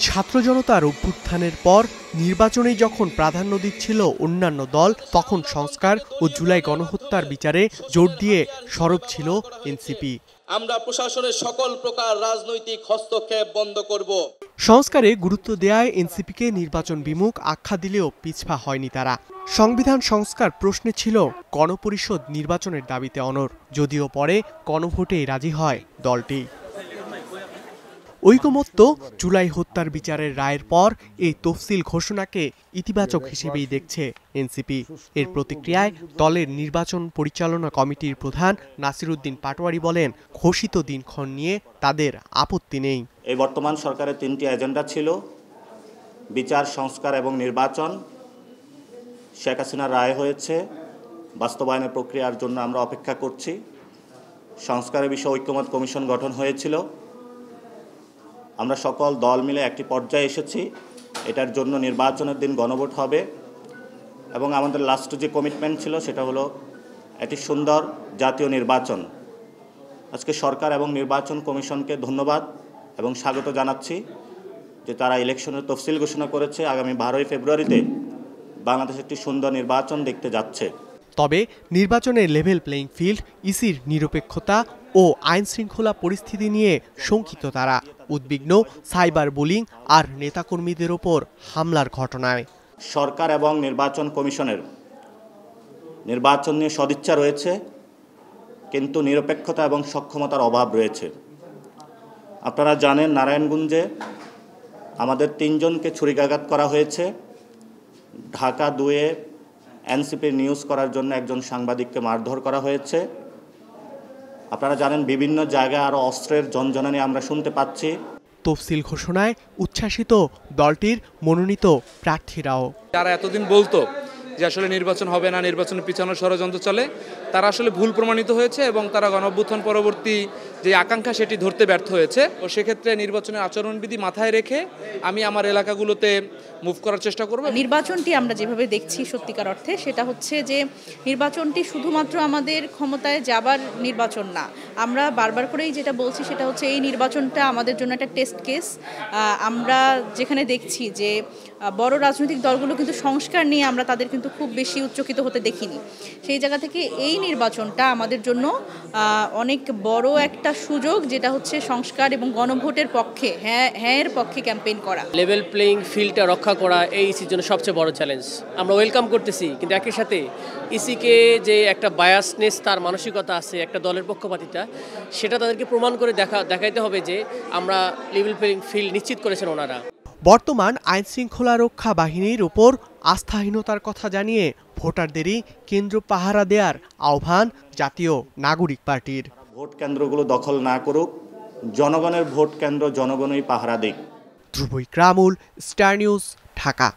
ছাত্র জনতার অভ্যুত্থানের পর নির্বাচনে যখন প্রাধান্য দিচ্ছিল অন্যান্য দল, তখন সংস্কার ও জুলাই গণহত্যার বিচারে জোর দিয়ে সরব ছিল এনসিপি। আমরা প্রশাসনের সকল প্রকার রাজনৈতিক হস্তক্ষেপ বন্ধ করব। সংস্কারে গুরুত্ব দেয়ায় এনসিপিকে নির্বাচন বিমুখ আখ্যা দিলেও পিছপা হয়নি তারা। সংবিধান সংস্কার প্রশ্নে ছিল গণপরিষদ নির্বাচনের দাবিতে অনড়, যদিও পরে গণভোটে রাজি হয় দলটি। ঐকমত্য জুলাই হত্যার বিচারের রায়ের পর এই তফসিল ঘোষণাকে ইতিবাচক হিসেবেই দেখছে এনসিপি। এর প্রতিক্রিয়ায় দলের নির্বাচন পরিচালনা কমিটির প্রধান নাসির উদ্দিন পাটোয়ারি বলেন, ঘোষিত দিনক্ষণ নিয়ে তাদের আপত্তি নেই। এই বর্তমান সরকারের 3টি এজেন্ডা ছিল: বিচার, সংস্কার এবং নির্বাচন। শেখ হাসিনার রায় হয়েছে, বাস্তবায়নের প্রক্রিয়ার জন্য আমরা অপেক্ষা করছি। সংস্কারের বিষয়ে ঐকমত্য কমিশন গঠন হয়েছিল, আমরা সকল দল মিলে একটি পর্যায়ে এসেছি। এটার জন্য নির্বাচনের দিন গণভোট হবে এবং আমাদের লাস্ট যে কমিটমেন্ট ছিল সেটা হলো একটি সুন্দর জাতীয় নির্বাচন। আজকে সরকার এবং নির্বাচন কমিশনকে ধন্যবাদ এবং স্বাগত জানাচ্ছি যে তারা ইলেকশনের তফসিল ঘোষণা করেছে। আগামী 12ই ফেব্রুয়ারিতে বাংলাদেশ একটি সুন্দর নির্বাচন দেখতে যাচ্ছে। তবে নির্বাচনের লেভেল প্লেইং ফিল্ড, ইসির নিরপেক্ষতা ও আইন শৃঙ্খলা পরিস্থিতি নিয়ে শঙ্কিত তারা। উদ্বিগ্ন সাইবার বুলিং আর নেতাকর্মীদের ওপর হামলার ঘটনায়। সরকার এবং নির্বাচন কমিশনের নির্বাচন নিয়ে সদিচ্ছা রয়েছে, কিন্তু নিরপেক্ষতা এবং সক্ষমতার অভাব রয়েছে। আপনারা জানেন, নারায়ণগঞ্জে আমাদের 3 জনকে ছুরিকাঘাত করা হয়েছে। ঢাকা 2-এ এনসিপি নিউজ করার জন্য একজন সাংবাদিককে মারধর করা হয়েছে। আপনারা জানেন, বিভিন্ন জায়গায় আরও অস্ত্রের ঝনঝনানি আমরা শুনতে পাচ্ছি। তফসিল ঘোষণায় উচ্ছ্বাসিত দলটির মনোনীত প্রার্থীরাও। যারা এতদিন বলতো যে আসলে নির্বাচন হবে না, নির্বাচনে পিছানোর ষড়যন্ত্র চলে, তারা আসলে ভুল প্রমাণিত হয়েছে এবং তারা গণঅভ্যুত্থান পরবর্তী যে আকাঙ্ক্ষা সেটি ধরতে ব্যর্থ হয়েছে। ও সেক্ষেত্রে নির্বাচনের আচরণবিধি মাথায় রেখে আমি আমার এলাকাগুলোতে মুভ করার চেষ্টা করব। নির্বাচনটি আমরা যেভাবে দেখছি সত্যিকার অর্থে সেটা হচ্ছে যে নির্বাচনটি শুধুমাত্র আমাদের ক্ষমতায় যাবার নির্বাচন না। আমরা বারবার করেই যেটা বলছি সেটা হচ্ছে এই নির্বাচনটা আমাদের জন্য একটা টেস্ট কেস। আমরা যেখানে দেখছি যে বড় রাজনৈতিক দলগুলো কিন্তু সংস্কার নিয়ে আমরা তাদের কিন্তু খুব বেশি উচ্চকিত হতে দেখিনি। সেই জায়গা থেকে এই নির্বাচনটা আমাদের জন্য অনেক বড় একটা সুযোগ, যেটা হচ্ছে সংস্কার এবং গণভোটের পক্ষে, হ্যাঁ এর পক্ষে ক্যাম্পেইন করা। লেভেল প্লেইং ফিল্ডটা রক্ষা করা এই ইসির জন্য সবচেয়ে বড় চ্যালেঞ্জ। আমরা ওয়েলকাম করতেছি, কিন্তু একই সাথে ইসিকে যে একটা বায়াসনেস, তার মানসিকতা আছে, একটা দলের পক্ষপাতিতা, সেটা তাদেরকে প্রমাণ করে দেখাইতে হবে যে আমরা লেভেল প্লেইং ফিল্ড নিশ্চিত করেছেন ওনারা। বর্তমান আইন শৃঙ্খলা রক্ষা বাহিনীর উপর আস্থাহীনতার কথা জানিয়ে ভোটারদেরই কেন্দ্র পাহারা দেওয়ার আহ্বান জাতীয় নাগরিক পার্টির। ভোট কেন্দ্রগুলো দখল না করুক, জনগণের ভোট কেন্দ্র জনগণই পাহারা দিক। ধ্রুব ইকরামুল, স্টার নিউজ, ঢাকা।